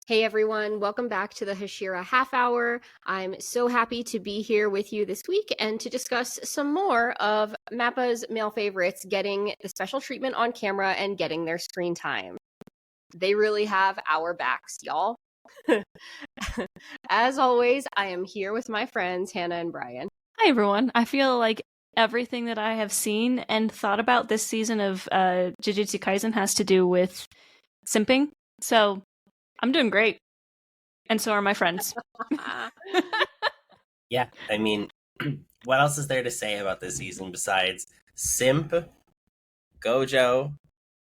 Hey everyone, welcome back to the Hashira Half Hour. I'm so happy to be here with you this week and to discuss some more of Mappa's male favorites getting the special treatment on camera and getting their screen time. They really have our backs, y'all. As always, I am here with my friends Hannah and Brian. Hi everyone. I feel like everything that I have seen and thought about this season of Jujutsu Kaisen has to do with simping. So I'm doing great. And so are my friends. Yeah, I mean, what else is there to say about this season besides simp, Gojo,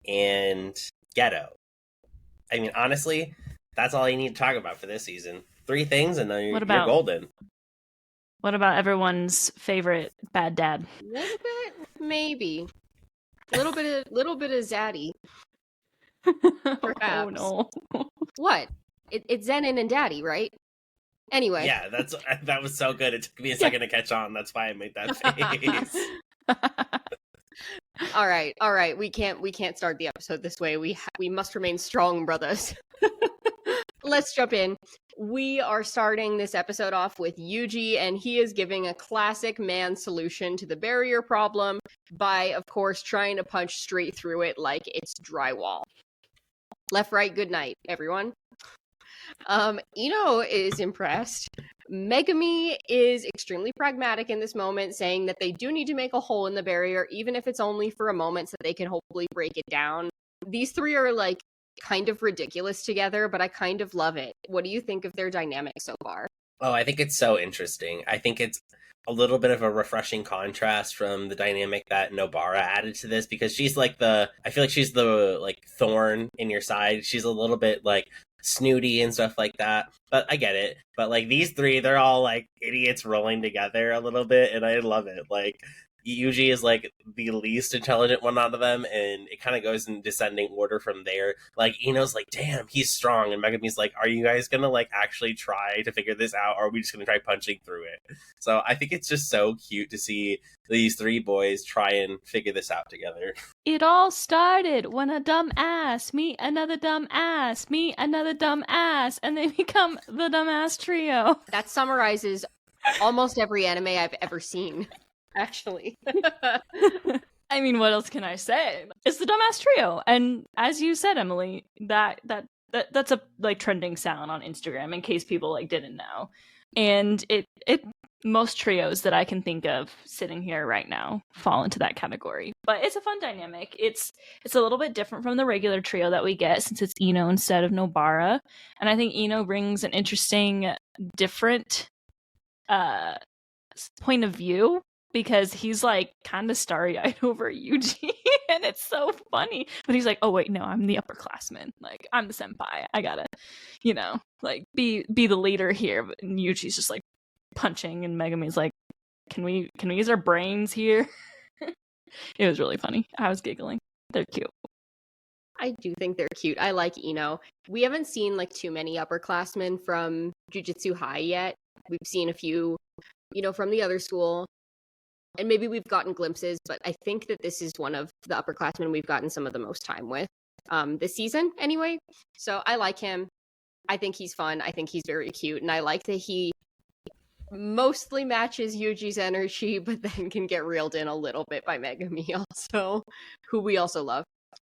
and Ghetto? I mean, honestly, that's all you need to talk about for this season. 3 things and then you're golden. What about everyone's favorite bad dad? A little bit, maybe. A little bit of zaddy. Perhaps. Oh no. What? It's Zenin and Daddy, right? Anyway. Yeah, that was so good. It took me a second to catch on. That's why I made that face. All right. We can't start the episode this way. We must remain strong, brothers. Let's jump in. We are starting this episode off with Yuji, and he is giving a classic man solution to the barrier problem by, of course, trying to punch straight through it like it's drywall. Left, right, good night, everyone. Ino is impressed. Megumi is extremely pragmatic in this moment, saying that they do need to make a hole in the barrier, even if it's only for a moment, so they can hopefully break it down. These three are like kind of ridiculous together, but I kind of love it. What do you think of their dynamic so far? Oh, I think it's so interesting. I think it's a little bit of a refreshing contrast from the dynamic that Nobara added to this, because she's like I feel like she's the like thorn in your side. She's a little bit like snooty and stuff like that, but I get it. But like these three, they're all like idiots rolling together a little bit, and I love it. Like Yuji is like the least intelligent one out of them, and it kind of goes in descending order from there. Like Ino's like, damn, he's strong, and Megumi's like, are you guys gonna like actually try to figure this out, or are we just gonna try punching through it? So I think it's just so cute to see these 3 boys try and figure this out together. It all started when a dumb ass meet another dumb ass, meet another dumb ass, and they become the dumbass trio. That summarizes almost every anime I've ever seen. Actually. I mean, what else can I say? It's the dumbass trio. And as you said, Emily, that's a like trending sound on Instagram in case people like didn't know. And it most trios that I can think of sitting here right now fall into that category. But it's a fun dynamic. It's a little bit different from the regular trio that we get, since it's Ino instead of Nobara. And I think Ino brings an interesting, different point of view, because he's like kind of starry-eyed over Yuji, and it's so funny. But he's like, oh wait, no, I'm the upperclassman. Like, I'm the senpai. I gotta, like be the leader here. But Yuji's just like punching, and Megumi's like, can we use our brains here? It was really funny. I was giggling. They're cute. I do think they're cute. I like Ino. We haven't seen like too many upperclassmen from Jujutsu High yet. We've seen a few, from the other school. And maybe we've gotten glimpses, but I think that this is one of the upperclassmen we've gotten some of the most time with this season anyway. So I like him. I think he's fun. I think he's very cute. And I like that he mostly matches Yuji's energy, but then can get reeled in a little bit by Megumi also, who we also love.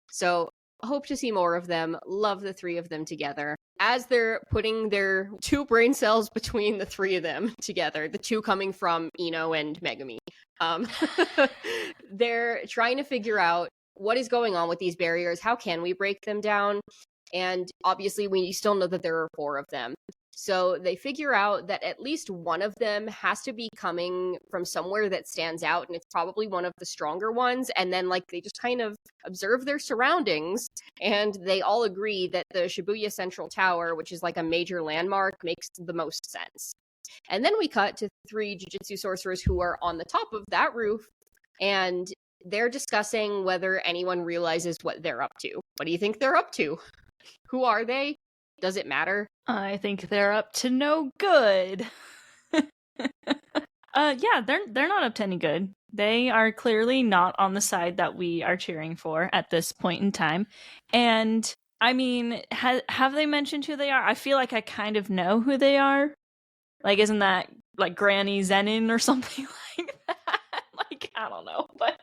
So hope to see more of them. Love the 3 of them together. As they're putting their 2 brain cells between the 3 of them together, the 2 coming from Ino and Megumi, they're trying to figure out what is going on with these barriers. How can we break them down? And obviously, we still know that there are 4 of them. So they figure out that at least one of them has to be coming from somewhere that stands out, and it's probably one of the stronger ones. And then like they just kind of observe their surroundings, and they all agree that the Shibuya Central Tower, which is like a major landmark, makes the most sense. And then we cut to 3 Jujutsu sorcerers who are on the top of that roof, and they're discussing whether anyone realizes what they're up to. What do you think they're up to? Who are they? Does it matter? I think they're up to no good. Yeah, they're not up to any good. They are clearly not on the side that we are cheering for at this point in time. And I mean, have they mentioned who they are? I feel like I kind of know who they are. Like, isn't that like Granny Zenin or something like that? Like, I don't know, but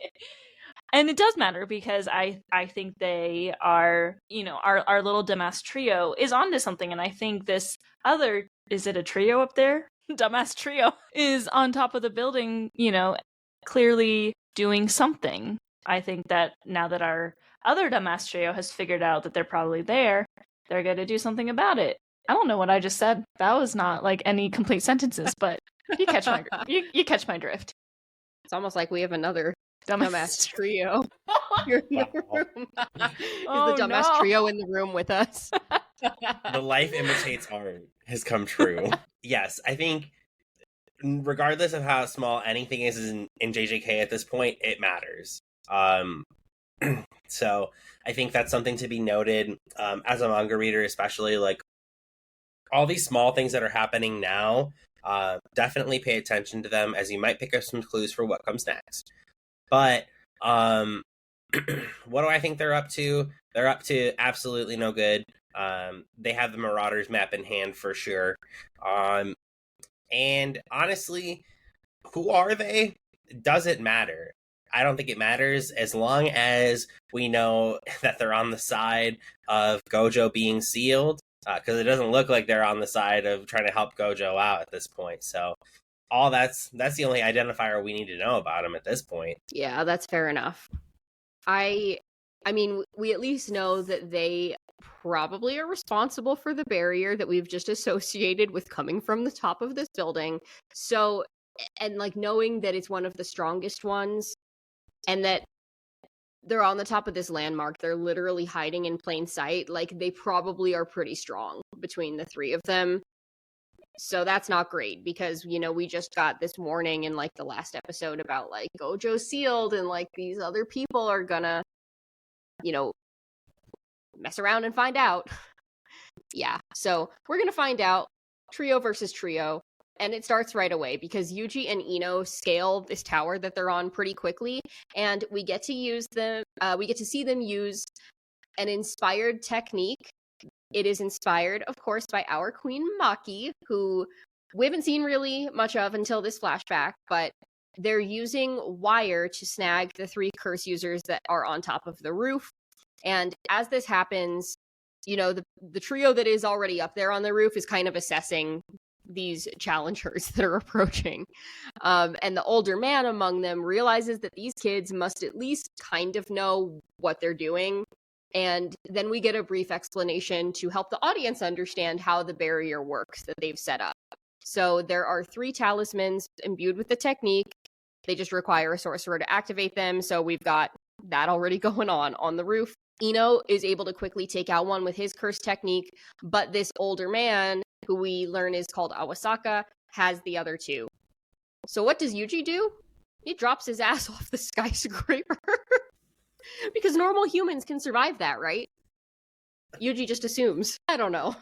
and it does matter because I think they are, our little dumbass trio is onto something, and I think this other, is it a trio up there? Dumbass trio is on top of the building, clearly doing something. I think that now that our other dumbass trio has figured out that they're probably there, they're going to do something about it. I don't know what I just said. That was not like any complete sentences, but you catch my you catch my drift. It's almost like we have another dumbass trio here in the room. Is the dumbass trio in the room with us? The life imitates art has come true. Yes, I think regardless of how small anything is in JJK at this point, it matters. So I think that's something to be noted as a manga reader, especially like all these small things that are happening now. Definitely pay attention to them, as you might pick up some clues for what comes next. But what do I think they're up to? They're up to absolutely no good. They have the Marauders map in hand for sure. And honestly, who are they? Doesn't matter. I don't think it matters as long as we know that they're on the side of Gojo being sealed, because it doesn't look like they're on the side of trying to help Gojo out at this point. So all that's the only identifier we need to know about him at this point. Yeah, that's fair enough. I mean, we at least know that they probably are responsible for the barrier that we've just associated with coming from the top of this building. So, and like knowing that it's one of the strongest ones, and that they're on the top of this landmark, they're literally hiding in plain sight. Like, they probably are pretty strong between the three of them. So that's not great because, we just got this warning in like the last episode about like Gojo's sealed and like these other people are gonna, mess around and find out. Yeah, so we're gonna find out trio versus trio. And it starts right away because Yuji and Ino scale this tower that they're on pretty quickly, and we get to use them. We get to see them use an inspired technique. It is inspired, of course, by our queen Maki, who we haven't seen really much of until this flashback, but they're using wire to snag the 3 curse users that are on top of the roof. And as this happens, the trio that is already up there on the roof is kind of assessing these challengers that are approaching. And the older man among them realizes that these kids must at least kind of know what they're doing. And then we get a brief explanation to help the audience understand how the barrier works that they've set up. So there are 3 talismans imbued with the technique. They just require a sorcerer to activate them. So we've got that already going on the roof. Ino is able to quickly take out one with his curse technique, but this older man, who we learn is called Awasaka, has the other 2. So what does Yuji do? He drops his ass off the skyscraper. Because normal humans can survive that, right? Yuji just assumes. I don't know.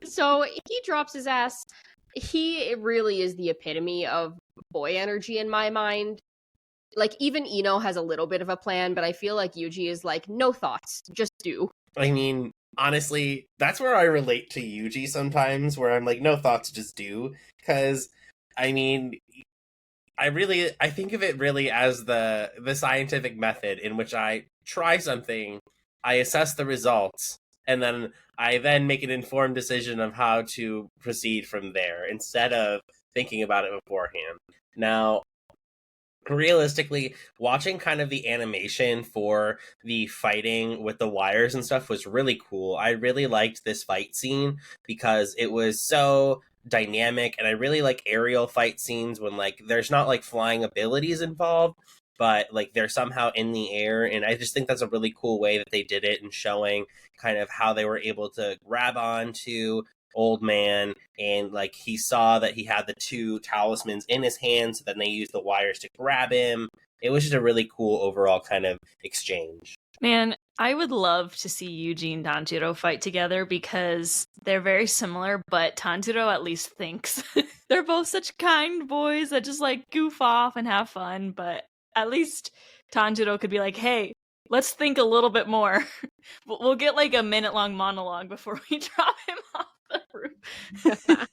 So he drops his ass. He really is the epitome of boy energy in my mind. Like, even Ino has a little bit of a plan, but I feel like Yuji is like, no thoughts, just do. I mean, honestly, that's where I relate to Yuji sometimes, where I'm like, no thoughts, just do. Because, I mean, I think of it really as the scientific method in which I try something, I assess the results, and then I then make an informed decision of how to proceed from there, instead of thinking about it beforehand. Now, realistically, watching kind of the animation for the fighting with the wires and stuff was really cool. I really liked this fight scene because it was so dynamic, and I really like aerial fight scenes when like there's not like flying abilities involved, but like they're somehow in the air, and I just think that's a really cool way that they did it, and showing kind of how they were able to grab onto old man, and like he saw that he had the 2 talismans in his hand, so then they used the wires to grab him. It was just a really cool overall kind of exchange. Man, I would love to see Yuji and Tanjiro fight together because they're very similar, but Tanjiro at least thinks. They're both such kind boys that just like goof off and have fun, but at least Tanjiro could be like, hey, let's think a little bit more. We'll get like a minute-long monologue before we drop him off the roof.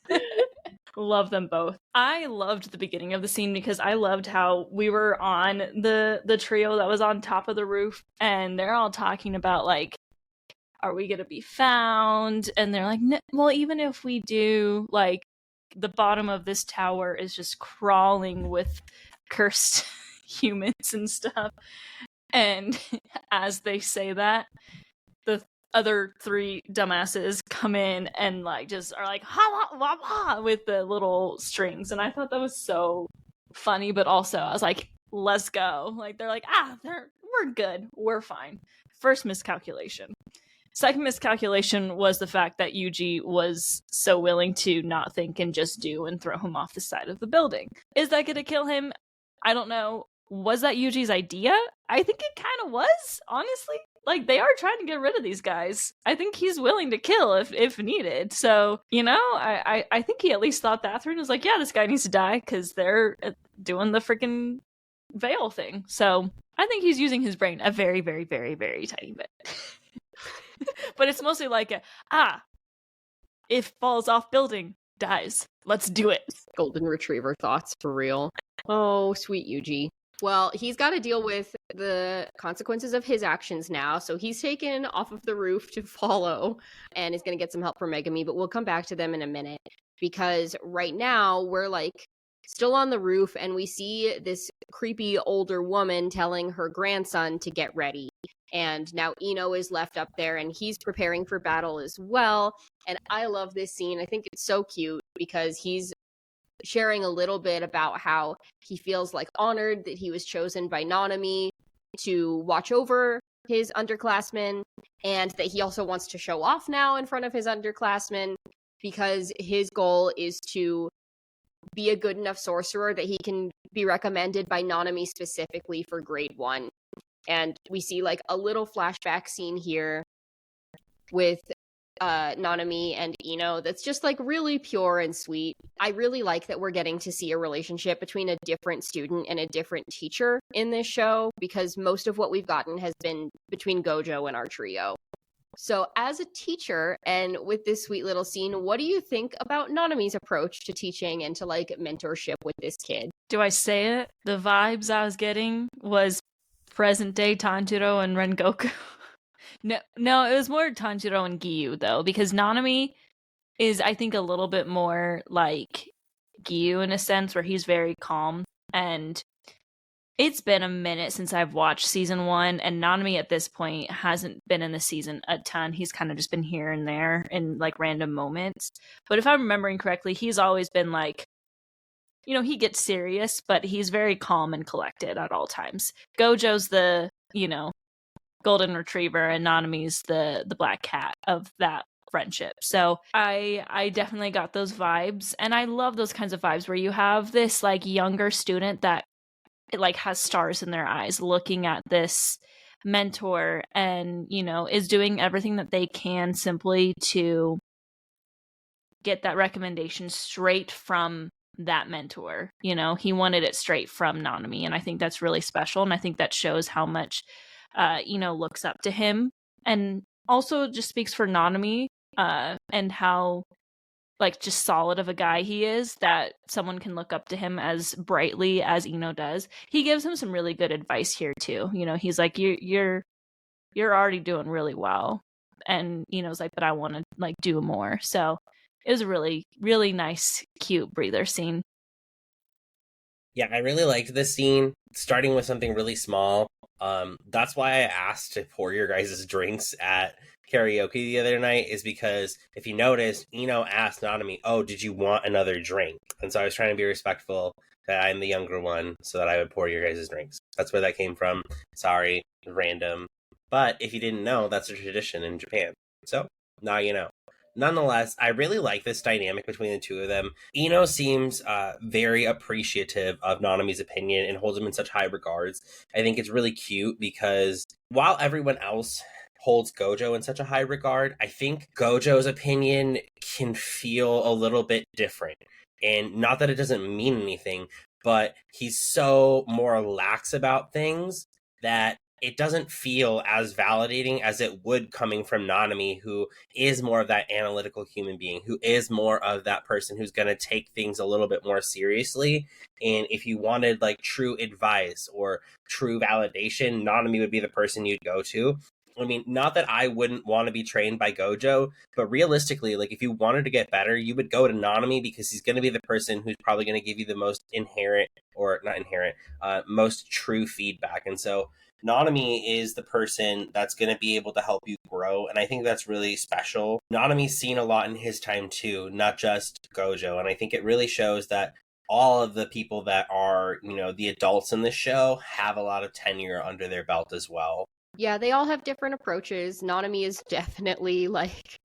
Love them both. I loved the beginning of the scene because I loved how we were on the trio that was on top of the roof, and they're all talking about like, are we gonna be found? And they're like, well, even if we do, like, the bottom of this tower is just crawling with cursed humans and stuff. And as they say that, the other three dumbasses come in and like just are like ha ha wah wah with the little strings, and I thought that was so funny. But also I was like, let's go. Like they're like, we're good, we're fine. First miscalculation. Second miscalculation was the fact that Yuji was so willing to not think and just do and throw him off the side of the building. Is that gonna kill him? I don't know. Was that Yuji's idea? I think it kind of was, honestly. Like, they are trying to get rid of these guys. I think he's willing to kill if needed. So, you know, I think he at least thought that through and was like, yeah, this guy needs to die because they're doing the freaking veil thing. So I think he's using his brain a very, very, very, very tiny bit. But it's mostly like, if falls off building, dies. Let's do it. Golden Retriever thoughts for real. Oh, sweet Yuji. Well, he's got to deal with the consequences of his actions now, so he's taken off of the roof to follow and is going to get some help from Megumi, but we'll come back to them in a minute, because right now we're like still on the roof and we see this creepy older woman telling her grandson to get ready. And now Ino is left up there and he's preparing for battle as well. And I love this scene. I think it's so cute because he's sharing a little bit about how he feels like honored that he was chosen by Nanami to watch over his underclassmen, and that he also wants to show off now in front of his underclassmen because his goal is to be a good enough sorcerer that he can be recommended by Nanami specifically for grade 1. And we see like a little flashback scene here with Nanami and Ino that's just like really pure and sweet. I really like that we're getting to see a relationship between a different student and a different teacher in this show, because most of what we've gotten has been between Gojo and our trio. So as a teacher and with this sweet little scene, what do you think about Nanami's approach to teaching and to like mentorship with this kid? Do I say it? The vibes I was getting was present day Tanjiro and Rengoku. No, it was more Tanjiro and Giyu, though, because Nanami is, I think, a little bit more like Giyu in a sense, where he's very calm. And it's been a minute since I've watched season 1, and Nanami at this point hasn't been in the season a ton. He's kind of just been here and there in like random moments. But if I'm remembering correctly, he's always been like, you know, he gets serious, but he's very calm and collected at all times. Gojo's the, you know, golden retriever, and Nanami's the black cat of that friendship. So I definitely got those vibes, and I love those kinds of vibes where you have this like younger student that it like has stars in their eyes looking at this mentor and, you know, is doing everything that they can simply to get that recommendation straight from that mentor. You know, he wanted it straight from Nanami, and I think that's really special, and I think that shows how much Ino looks up to him, and also just speaks for Nanami and how like just solid of a guy he is, that someone can look up to him as brightly as Ino does. He gives him some really good advice here too. You know, he's like, you're already doing really well, and Ino's like, but I want to like do more. So it was a really, really nice, cute breather scene. Yeah, I really liked this scene, starting with something really small. That's why I asked to pour your guys' drinks at karaoke the other night, is because if you noticed, Ino asked Nanami, oh, did you want another drink? And so I was trying to be respectful that I'm the younger one so that I would pour your guys' drinks. That's where that came from. Sorry, random. But if you didn't know, that's a tradition in Japan. So now you know. Nonetheless, I really like this dynamic between the two of them. Ino seems very appreciative of Nanami's opinion and holds him in such high regards. I think it's really cute because while everyone else holds Gojo in such a high regard, I think Gojo's opinion can feel a little bit different. And not that it doesn't mean anything, but he's so more lax about things that it doesn't feel as validating as it would coming from Nanami, who is more of that analytical human being, who is more of that person who's going to take things a little bit more seriously. And if you wanted like true advice or true validation, Nanami would be the person you'd go to. I mean, not that I wouldn't want to be trained by Gojo, but realistically, like if you wanted to get better, you would go to Nanami because he's going to be the person who's probably going to give you the most most true feedback. And so Nanami is the person that's going to be able to help you grow. And I think that's really special. Nanami's seen a lot in his time too, not just Gojo. And I think it really shows that all of the people that are, the adults in the show have a lot of tenure under their belt as well. Yeah, they all have different approaches. Nanami is definitely like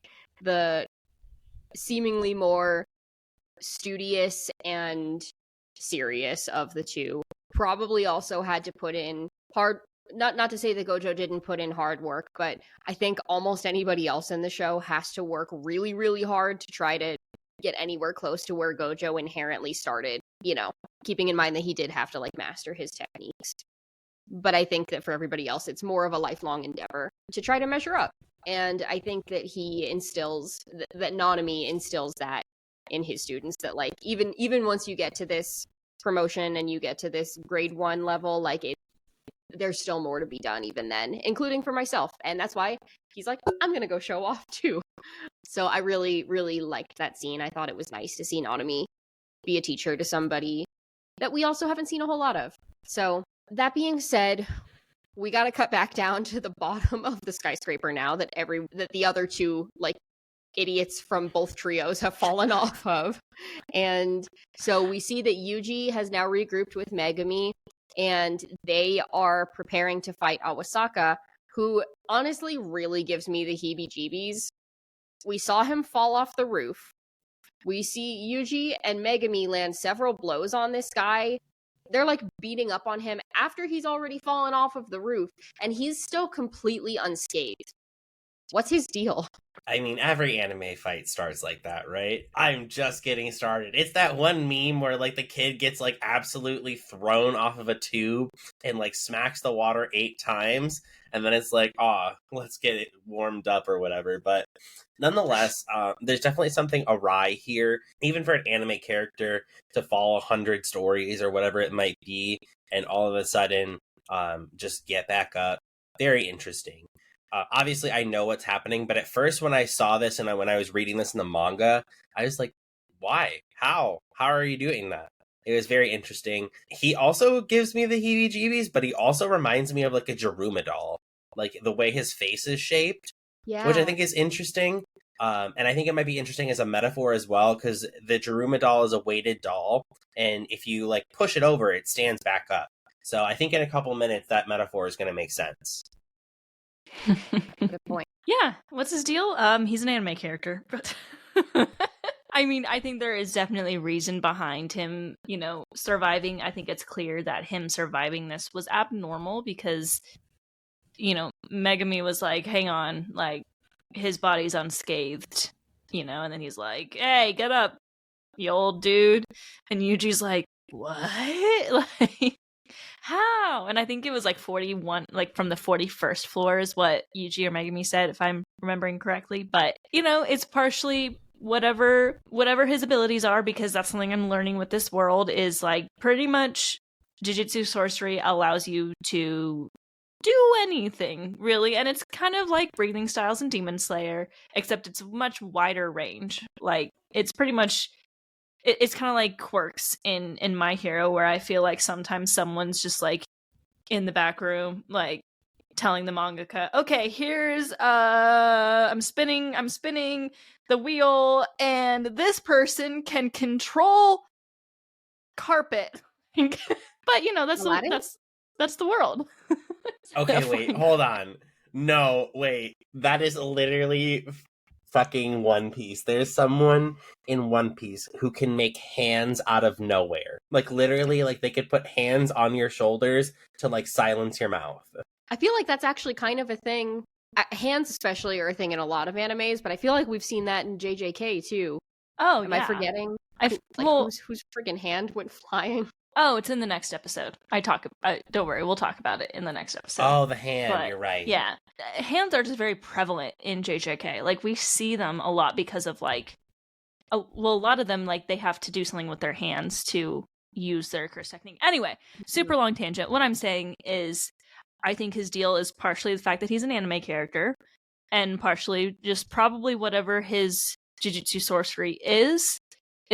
the seemingly more studious and serious of the two. Probably also had to put in hard, not to say that Gojo didn't put in hard work, but I think almost anybody else in the show has to work really, really hard to try to get anywhere close to where Gojo inherently started, keeping in mind that he did have to like master his techniques. But I think that for everybody else, it's more of a lifelong endeavor to try to measure up. And I think that that Nanami instills that in his students, that like, even once you get to this promotion and you get to this grade 1 level, like there's still more to be done even then, including for myself. And that's why he's like, I'm going to go show off too. So I really, really liked that scene. I thought it was nice to see Nanami be a teacher to somebody that we also haven't seen a whole lot of. So that being said, we got to cut back down to the bottom of the skyscraper now that the other two like idiots from both trios have fallen off of. And so we see that Yuji has now regrouped with Megumi, and they are preparing to fight Awasaka, who honestly really gives me the heebie-jeebies. We saw him fall off the roof. We see Yuji and Megumi land several blows on this guy. They're like beating up on him after he's already fallen off of the roof, and he's still completely unscathed. What's his deal? I mean, every anime fight starts like that, right? I'm just getting started. It's that one meme where like the kid gets like absolutely thrown off of a tube and like smacks the water 8 times, and then it's like, let's get it warmed up or whatever. But nonetheless, there's definitely something awry here, even for an anime character to follow 100 stories or whatever it might be, and all of a sudden just get back up. Very interesting. Obviously, I know what's happening, but at first when I saw this and when I was reading this in the manga, I was like, why? How are you doing that? It was very interesting. He also gives me the heebie-jeebies, but he also reminds me of like a Jiruma doll, like the way his face is shaped, which I think is interesting. And I think it might be interesting as a metaphor as well, because the Jiruma doll is a weighted doll, and if you like push it over, it stands back up. So I think in a couple minutes that metaphor is going to make sense. Good point. Yeah, what's his deal? He's an anime character. I mean, I think there is definitely reason behind him, surviving. I think it's clear that him surviving this was abnormal because, Megumi was like, hang on, like, his body's unscathed, and then he's like, hey, get up, you old dude. And Yuji's like, what? Like, how? And I think it was like 41, like from the 41st floor is what Yuji or Megumi said, if I'm remembering correctly. But, it's partially whatever his abilities are, because that's something I'm learning with this world is like pretty much Jujutsu sorcery allows you to do anything, really. And it's kind of like breathing styles in Demon Slayer, except it's much wider range. Like, it's pretty much... It's kind of like quirks in My Hero, where I feel like sometimes someone's just like in the back room, like telling the mangaka, okay, here's I'm spinning the wheel, and this person can control carpet. But that's the world. Okay, wait, hold on. No, wait. That is literally fucking One Piece. There's someone in One Piece who can make hands out of nowhere. Like, literally, like, they could put hands on your shoulders to, like, silence your mouth. I feel like that's actually kind of a thing. Hands especially are a thing in a lot of animes, but I feel like we've seen that in JJK, too. Oh, Am I forgetting? Whose friggin' hand went flying? Oh, it's in the next episode. Don't worry, we'll talk about it in the next episode. Oh, the hand, But, you're right. Yeah. Hands are just very prevalent in JJK. Like, we see them a lot because of, like, a lot of them, like, they have to do something with their hands to use their curse technique. Anyway, super long tangent. What I'm saying is, I think his deal is partially the fact that he's an anime character, and partially just probably whatever his Jujutsu sorcery is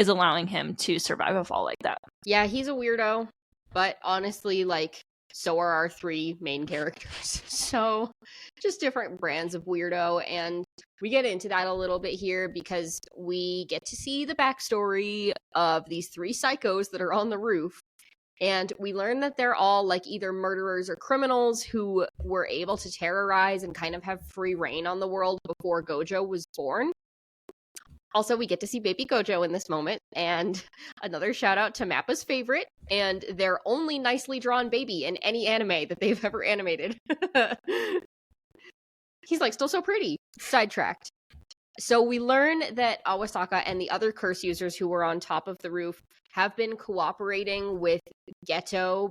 allowing him to survive a fall like that. Yeah, he's a weirdo, but honestly, like, so are our 3 main characters. So, just different brands of weirdo, and we get into that a little bit here because we get to see the backstory of these 3 psychos that are on the roof, and we learn that they're all, like, either murderers or criminals who were able to terrorize and kind of have free reign on the world before Gojo was born. Also, we get to see baby Gojo in this moment, and another shout out to Mappa's favorite, and their only nicely drawn baby in any anime that they've ever animated. He's, like, still so pretty. Sidetracked. So we learn that Awasaka and the other curse users who were on top of the roof have been cooperating with Geto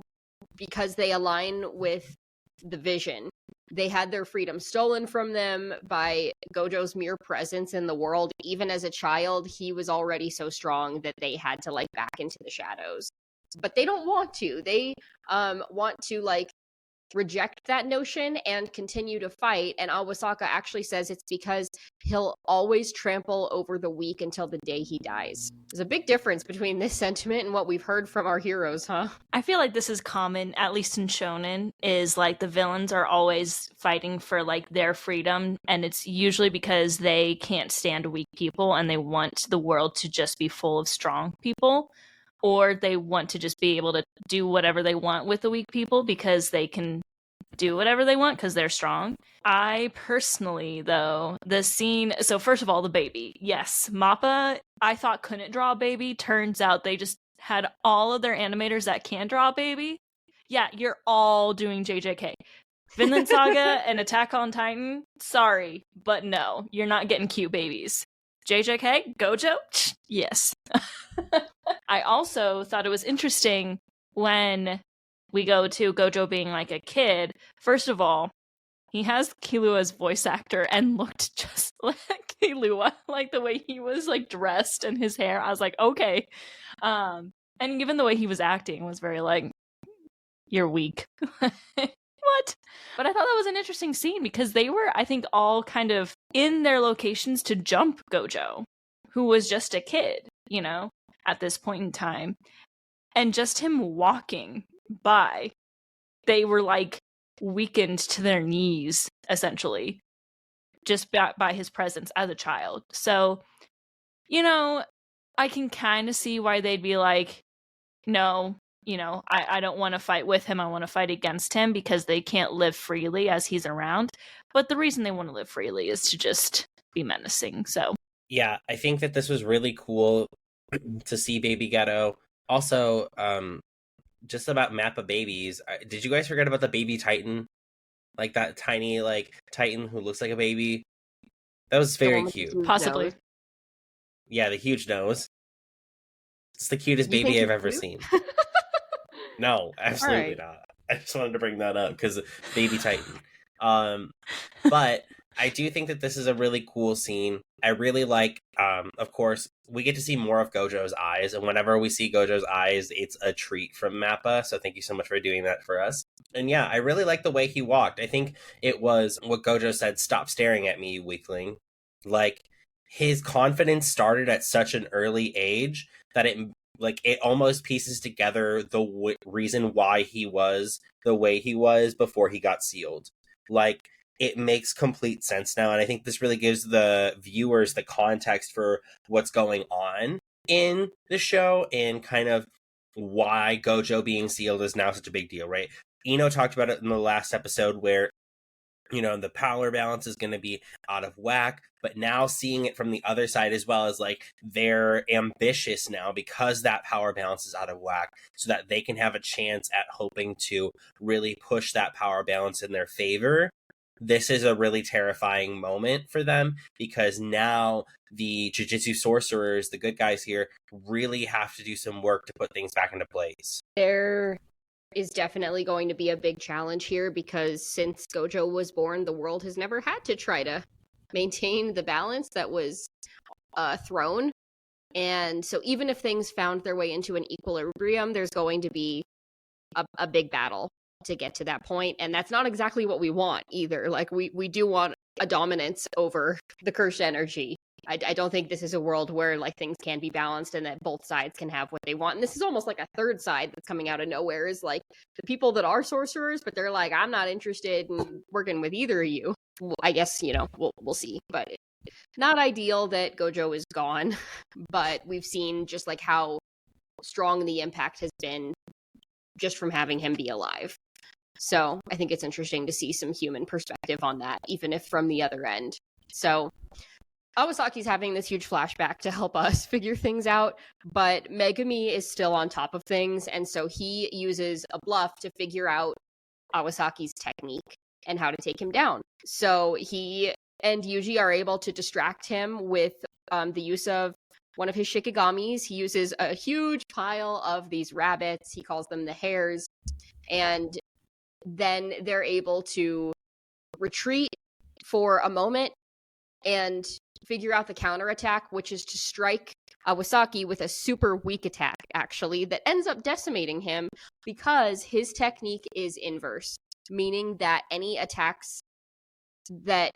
because they align with the vision. They had their freedom stolen from them by Gojo's mere presence in the world. Even as a child, he was already so strong that they had to, like, back into the shadows. But they don't want to. They want to, like, reject that notion and continue to fight. And Awasaka actually says it's because he'll always trample over the weak until the day he dies. There's a big difference between this sentiment and what we've heard from our heroes, huh? I feel like this is common, at least in shonen, is like the villains are always fighting for like their freedom, and it's usually because they can't stand weak people and they want the world to just be full of strong people, or they want to just be able to do whatever they want with the weak people because they can do whatever they want because they're strong. I personally, though, the scene... So first of all, the baby. Yes, Mappa, I thought couldn't draw a baby. Turns out they just had all of their animators that can draw a baby. Yeah, you're all doing JJK. Vinland Saga and Attack on Titan, sorry, but no, you're not getting cute babies. JJK? Gojo? Yes. I also thought it was interesting when we go to Gojo being like a kid. First of all, he has Killua's voice actor and looked just like Killua, like the way he was like dressed and his hair. I was like, okay. And even the way he was acting was very like, you're weak. What? But I thought that was an interesting scene because they were, I think, all kind of in their locations to jump Gojo, who was just a kid, you know, at this point in time. And just him walking by, they were like weakened to their knees, essentially, just by his presence as a child. So, you know, I can kind of see why they'd be like, no, you know, I don't want to fight with him. I want to fight against him because they can't live freely as he's around. But the reason they want to live freely is to just be menacing. So, yeah, I think that this was really cool to see Baby Ghetto. Also, just about Mappa babies. Did you guys forget about the baby Titan? Like that tiny, like, Titan who looks like a baby? That was very cute. Possibly. Nose. Yeah, the huge nose. It's the cutest baby I've ever seen. No, absolutely not. I just wanted to bring that up because Baby Titan. But I do think that this is a really cool scene. I really like, of course, we get to see more of Gojo's eyes, and whenever we see Gojo's eyes, it's a treat from Mappa, so thank you so much for doing that for us. And yeah, I really like the way he walked. I think it was what Gojo said, stop staring at me, you weakling. Like, his confidence started at such an early age that it almost pieces together the reason why he was the way he was before he got sealed. Like, it makes complete sense now, and I think this really gives the viewers the context for what's going on in the show and kind of why Gojo being sealed is now such a big deal, right? Ino talked about it in the last episode where, you know, the power balance is going to be out of whack, but now seeing it from the other side as well as like they're ambitious now because that power balance is out of whack so that they can have a chance at hoping to really push that power balance in their favor. This is a really terrifying moment for them because now the Jujutsu sorcerers, the good guys here, really have to do some work to put things back into place. There is definitely going to be a big challenge here because since Gojo was born, the world has never had to try to maintain the balance that was thrown. And so even if things found their way into an equilibrium, there's going to be a big battle to get to that point. And that's not exactly what we want either. Like we do want a dominance over the cursed energy. I don't think this is a world where like things can be balanced and that both sides can have what they want. And this is almost like a third side that's coming out of nowhere, is like the people that are sorcerers, but they're like, I'm not interested in working with either of you. Well, I guess, we'll see. But not ideal that Gojo is gone, but we've seen just like how strong the impact has been just from having him be alive. So I think it's interesting to see some human perspective on that, even if from the other end. So Awasaki's having this huge flashback to help us figure things out, but Megumi is still on top of things, and so he uses a bluff to figure out Awasaki's technique and how to take him down. So he and Yuji are able to distract him with the use of one of his shikigamis. He uses a huge pile of these rabbits. He calls them the hares. And then they're able to retreat for a moment and figure out the counterattack, which is to strike Awasaki with a super weak attack, actually, that ends up decimating him because his technique is inverse, meaning that any attacks that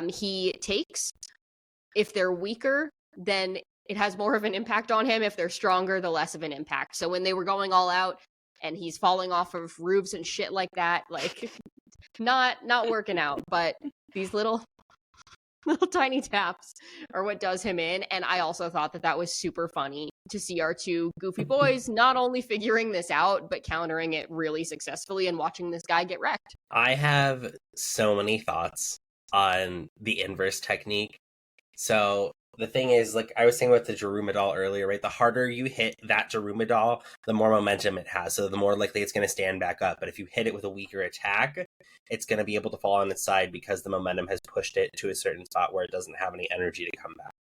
he takes, if they're weaker, then it has more of an impact on him. If they're stronger, the less of an impact. So when they were going all out and he's falling off of roofs and shit like that, like not working out, but these little tiny taps are what does him in. And I also thought that was super funny to see our two goofy boys not only figuring this out, but countering it really successfully and watching this guy get wrecked. I have so many thoughts on the inverse technique. So the thing is, like I was saying with the Jaruma doll earlier, right? The harder you hit that Jaruma doll, the more momentum it has. So the more likely it's going to stand back up. But if you hit it with a weaker attack, it's going to be able to fall on its side because the momentum has pushed it to a certain spot where it doesn't have any energy to come back.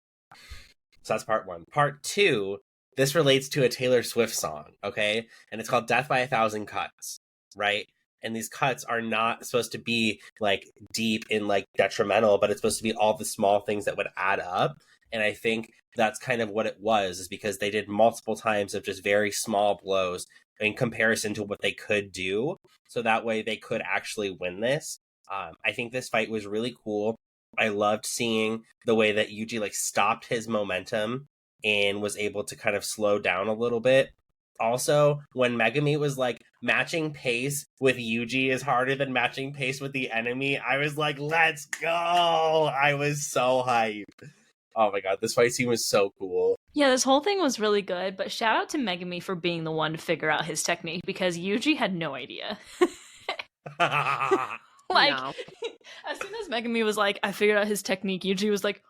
So that's part one. Part two, this relates to a Taylor Swift song, okay? And it's called Death by a Thousand Cuts, right? And these cuts are not supposed to be like deep and like detrimental, but it's supposed to be all the small things that would add up. And I think that's kind of what it was, is because they did multiple times of just very small blows in comparison to what they could do. So that way they could actually win this. I think this fight was really cool. I loved seeing the way that Yuji like stopped his momentum and was able to kind of slow down a little bit. Also, when Megumi was like matching pace with Yuji is harder than matching pace with the enemy, I was like, let's go! I was so hyped. Oh my god, this fight scene was so cool. Yeah, this whole thing was really good, but shout out to Megumi for being the one to figure out his technique, because Yuji had no idea. Like, no. As soon as Megumi was like, I figured out his technique, Yuji was like,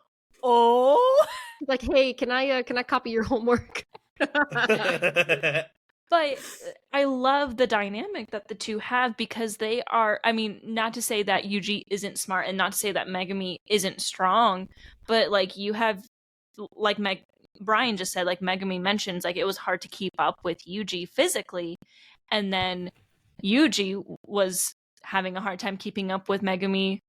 oh! Like, hey, can I copy your homework? But I love the dynamic that the two have, because they are, I mean, not to say that Yuji isn't smart and not to say that Megumi isn't strong, but like you have, like Brian just said, like Megumi mentions, like it was hard to keep up with Yuji physically, and then Yuji was having a hard time keeping up with Megumi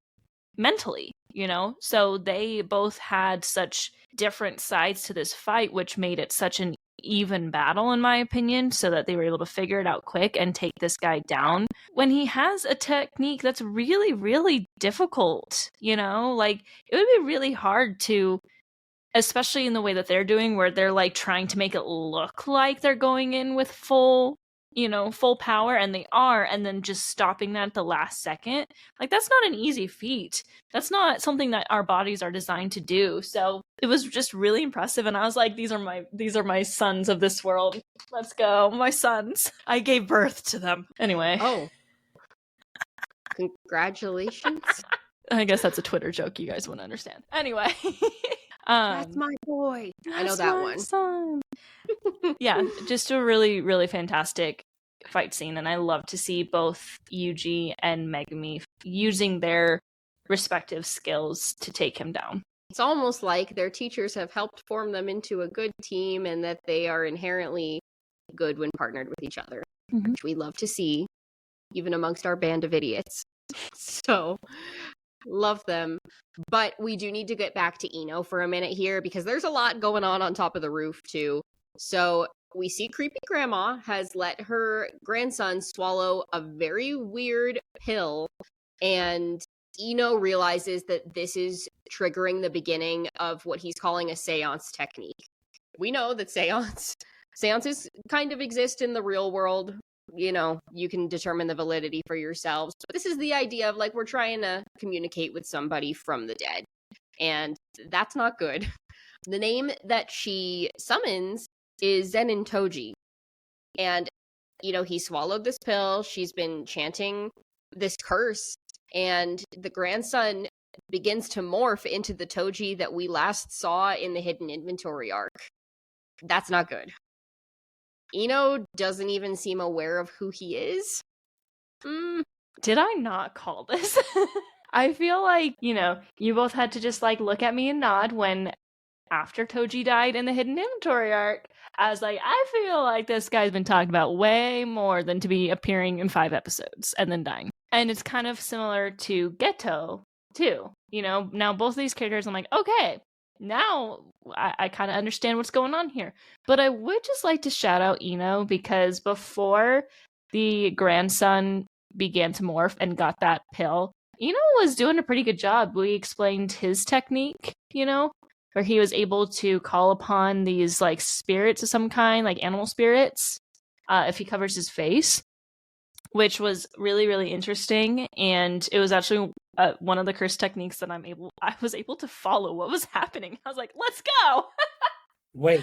mentally, you know? So they both had such different sides to this fight, which made it such an even battle, in my opinion, so that they were able to figure it out quick and take this guy down when he has a technique that's really, really difficult, you know? Like, it would be really hard to, especially in the way that they're doing, where they're like trying to make it look like they're going in with full power, and they are, and then just stopping that at the last second. Like, that's not an easy feat. That's not something that our bodies are designed to do. So it was just really impressive, and I was like, these are my sons of this world. Let's go, my sons. I gave birth to them. Anyway. Oh. Congratulations. I guess that's a Twitter joke you guys wouldn't understand. Anyway. That's my boy. I know that one. Son. Yeah, just a really, really fantastic fight scene, and I love to see both Yuji and Megumi using their respective skills to take him down. It's almost like their teachers have helped form them into a good team and that they are inherently good when partnered with each other, which we love to see, even amongst our band of idiots. So, love them. But we do need to get back to Ino for a minute here because there's a lot going on top of the roof, too. So, we see creepy grandma has let her grandson swallow a very weird pill, and Ino realizes that this is triggering the beginning of what he's calling a seance technique. We know that seances kind of exist in the real world. You know, you can determine the validity for yourselves. But this is the idea of, like, we're trying to communicate with somebody from the dead. And that's not good. The name that she summons is Zenin Toji. And, you know, he swallowed this pill. She's been chanting this curse. And the grandson begins to morph into the Toji that we last saw in the Hidden Inventory arc. That's not good. Ino doesn't even seem aware of who he is. Did I not call this? I feel like, you know, you both had to just, like, look at me and nod when, after Toji died in the Hidden Inventory arc, I was like, I feel like this guy's been talked about way more than to be appearing in 5 episodes and then dying. And it's kind of similar to Geto, too. You know, now both of these characters, I'm like, okay, now I kind of understand what's going on here. But I would just like to shout out Ino, because before the grandson began to morph and got that pill, Ino was doing a pretty good job. We explained his technique, you know, where he was able to call upon these, like, spirits of some kind, like animal spirits, if he covers his face, which was really, really interesting. And it was actually one of the curse techniques that I was able to follow what was happening. I was like, let's go! Wait,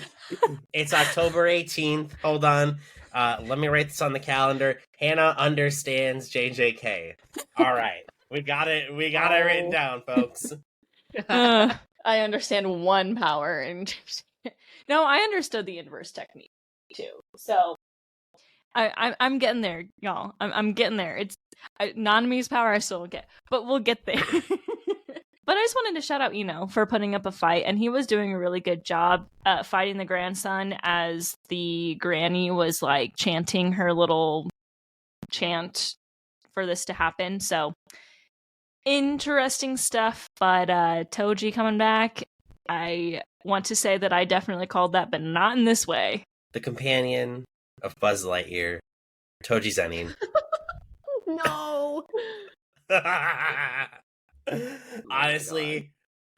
it's October 18th. Hold on. Let me write this on the calendar. Hannah understands JJK. All right. We got it written down, folks. I understand one power, and no, I understood the inverse technique too. So I'm getting there, y'all. I'm getting there. It's Nanami's power I still don't get, but we'll get there. But I just wanted to shout out Ino for putting up a fight, and he was doing a really good job fighting the grandson as the granny was, like, chanting her little chant for this to happen. So interesting stuff. But Toji coming back, I want to say that I definitely called that, but not in this way. The companion of Buzz Lightyear, Toji Zenin. No. Honestly,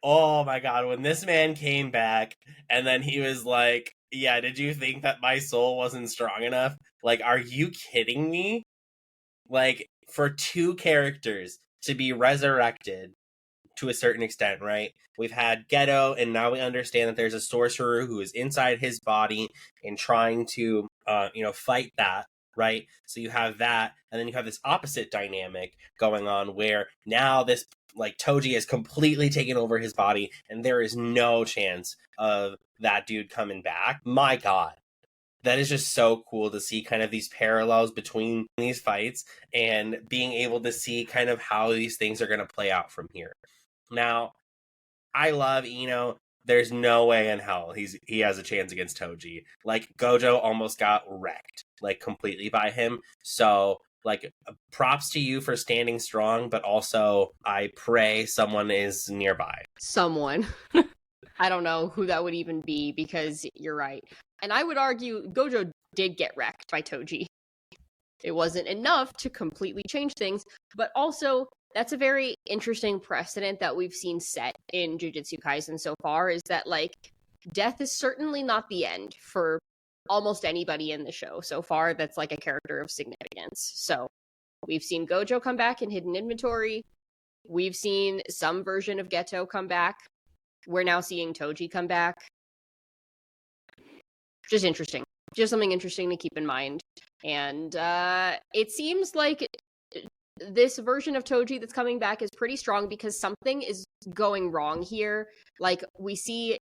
oh my god, when this man came back and then he was like, yeah, did you think that my soul wasn't strong enough? Like, are you kidding me? Like, for 2 characters to be resurrected to a certain extent, right? We've had Geto, and now we understand that there's a sorcerer who is inside his body and trying to, fight that, right? So you have that, and then you have this opposite dynamic going on where now this, like, Toji has completely taken over his body, and there is no chance of that dude coming back. My god. That is just so cool to see kind of these parallels between these fights and being able to see kind of how these things are going to play out from here. Now, I love Ino. There's no way in hell he has a chance against Toji. Like, Gojo almost got wrecked, like, completely by him. So, like, props to you for standing strong, but also I pray someone is nearby. Someone. I don't know who that would even be, because you're right. And I would argue Gojo did get wrecked by Toji. It wasn't enough to completely change things, but also that's a very interesting precedent that we've seen set in Jujutsu Kaisen so far, is that, like, death is certainly not the end for almost anybody in the show so far that's, like, a character of significance. So we've seen Gojo come back in Hidden Inventory. We've seen some version of Geto come back. We're now seeing Toji come back. Just interesting. Just something interesting to keep in mind. And it seems like this version of Toji that's coming back is pretty strong because something is going wrong here. Like, we see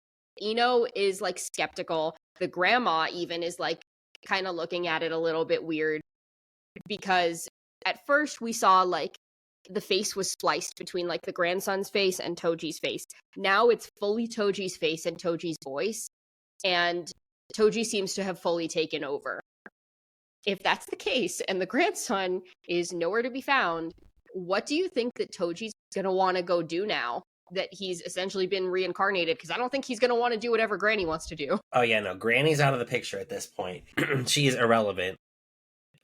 Ino is, like, skeptical. The grandma even is, like, kind of looking at it a little bit weird, because at first we saw, like, the face was spliced between like the grandson's face and Toji's face. Now it's fully Toji's face and Toji's voice, and Toji seems to have fully taken over. If that's the case and the grandson is nowhere to be found, what do you think that Toji's gonna want to go do now that he's essentially been reincarnated? Because I don't think he's gonna want to do whatever Granny wants to do. Oh yeah, no, Granny's out of the picture at this point. She's irrelevant.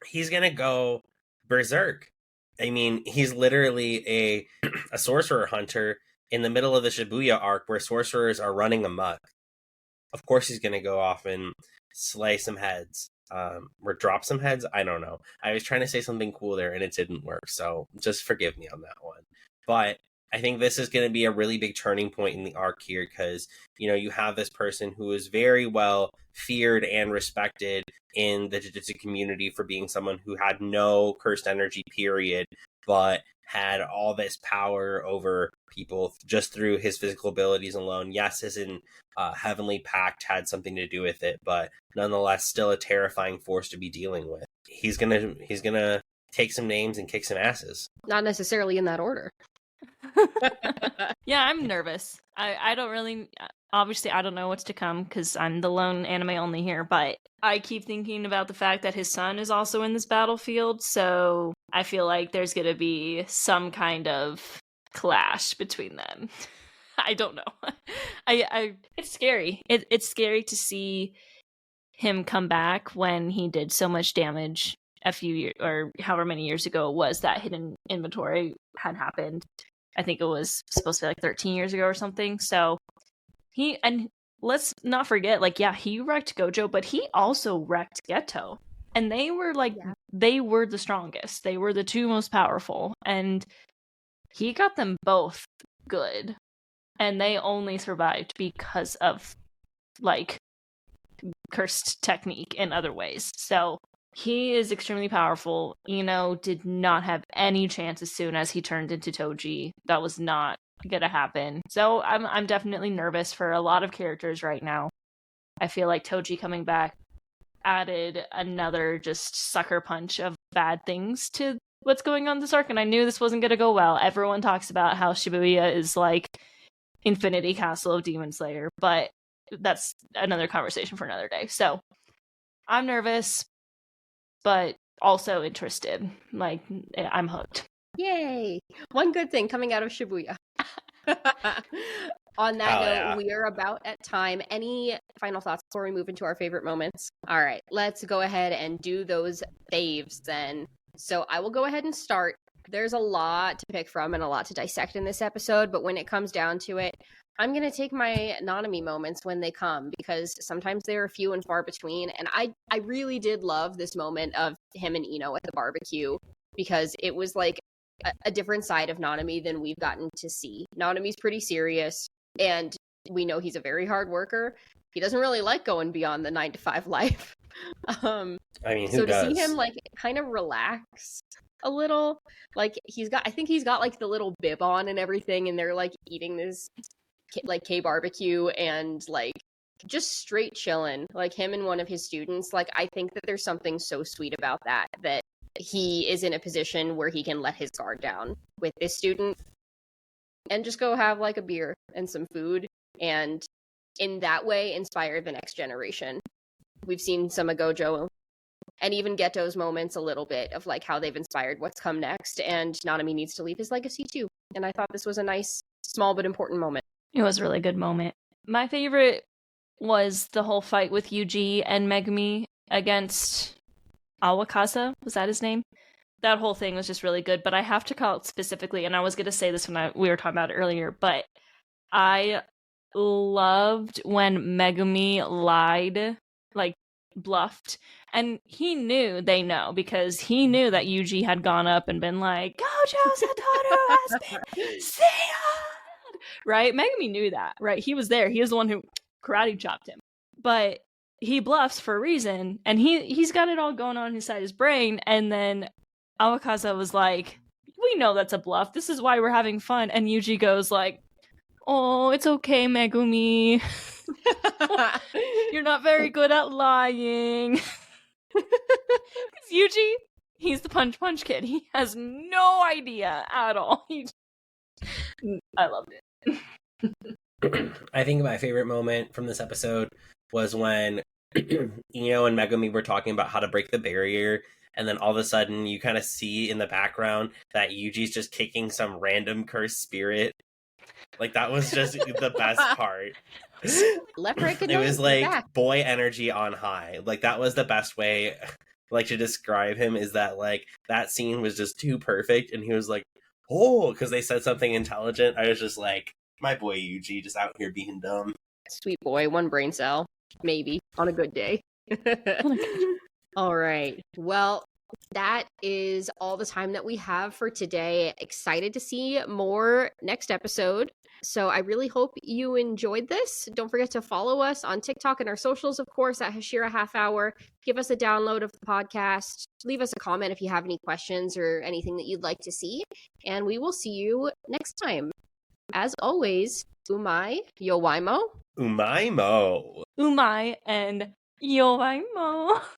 He's gonna go berserk. I mean, he's literally a sorcerer hunter in the middle of the Shibuya arc where sorcerers are running amok. Of course he's gonna go off and slay some heads. Or drop some heads? I don't know. I was trying to say something cool there and it didn't work, so just forgive me on that one. But I think this is going to be a really big turning point in the arc here because, you know, you have this person who is very well feared and respected in the Jujutsu community for being someone who had no cursed energy, period, but had all this power over people just through his physical abilities alone. Yes, his heavenly pact had something to do with it, but nonetheless still a terrifying force to be dealing with. He's gonna take some names and kick some asses. Not necessarily in that order. Yeah, I'm nervous. I don't really, obviously I don't know what's to come because I'm the lone anime only here, but I keep thinking about the fact that his son is also in this battlefield, so I feel like there's gonna be some kind of clash between them. I don't know. It's scary. It's scary to see him come back when he did so much damage a few years or however many years ago it was that hidden inventory had happened. I think it was supposed to be like 13 years ago or something. So and let's not forget, like, yeah, he wrecked Gojo, but he also wrecked Geto. And they were they were the strongest. They were the two most powerful. And he got them both good. And they only survived because of, like, cursed technique in other ways. So he is extremely powerful. Ino did not have any chance as soon as he turned into Toji. That was not gonna happen. So I'm definitely nervous for a lot of characters right now. I feel like Toji coming back added another just sucker punch of bad things to what's going on this arc, and I knew this wasn't gonna go well. Everyone talks about how Shibuya is like Infinity Castle of Demon Slayer, but that's another conversation for another day. So I'm nervous, but also interested. Like, I'm hooked. Yay! One good thing coming out of Shibuya. On that note, yeah. We are about at time. Any final thoughts before we move into our favorite moments? All right, let's go ahead and do those faves then. So I will go ahead and start. There's a lot to pick from and a lot to dissect in this episode, but when it comes down to it, I'm going to take my Nanami moments when they come, because sometimes they're few and far between, and I really did love this moment of him and Ino at the barbecue, because it was like a different side of Nanami than we've gotten to see. Nanami's pretty serious, and we know he's a very hard worker. He doesn't really like going beyond the 9-to-5 life. I mean, who so does? To see him like kind of relax a little, like I think he's got like the little bib on and everything, and they're like eating this like K barbecue and like just straight chilling, like him and one of his students. Like, I think that there's something so sweet about that he is in a position where he can let his guard down with this student and just go have like a beer and some food, and in that way inspire the next generation. We've seen some of Gojo and even Geto's moments a little bit of like how they've inspired what's come next, and Nanami needs to leave his legacy too. And I thought this was a nice, small but important moment. It was a really good moment. My favorite was the whole fight with Yuji and Megumi against Awasaka. Was that his name? That whole thing was just really good, but I have to call it specifically, and I was going to say this when we were talking about it earlier, but I loved when Megumi lied, like bluffed, and he knew they know, because he knew that Yuji had gone up and been like, Gojo Satoru has been sealed! Right? Megumi knew that, right? He was there. He was the one who karate chopped him. But he bluffs for a reason, and he's got it all going on inside his brain, and then Awakaza was like, we know that's a bluff. This is why we're having fun. And Yuji goes like, oh, it's okay, Megumi. You're not very good at lying. Yuji He's the punch kid. He has no idea at all. I loved it. I think my favorite moment from this episode was when Ino and Megumi were talking about how to break the barrier, and then all of a sudden you kind of see in the background that Yuji's just kicking some random cursed spirit. Like, that was just the best part. Left, right, good It night, was you're like back. boy energy on high. Like, that was the best way like to describe him, is that like that scene was just too perfect, and he was like, oh, because they said something intelligent. I was just like, my boy Yuji just out here being dumb. Sweet boy, one brain cell, maybe, on a good day. All right. Well, that is all the time that we have for today. Excited to see more next episode. So I really hope you enjoyed this. Don't forget to follow us on TikTok and our socials, of course, at Hashira Half Hour. Give us a download of the podcast. Leave us a comment if you have any questions or anything that you'd like to see. And we will see you next time. As always, umai, yowaimo. Umaimo. Umai and Yowaimo.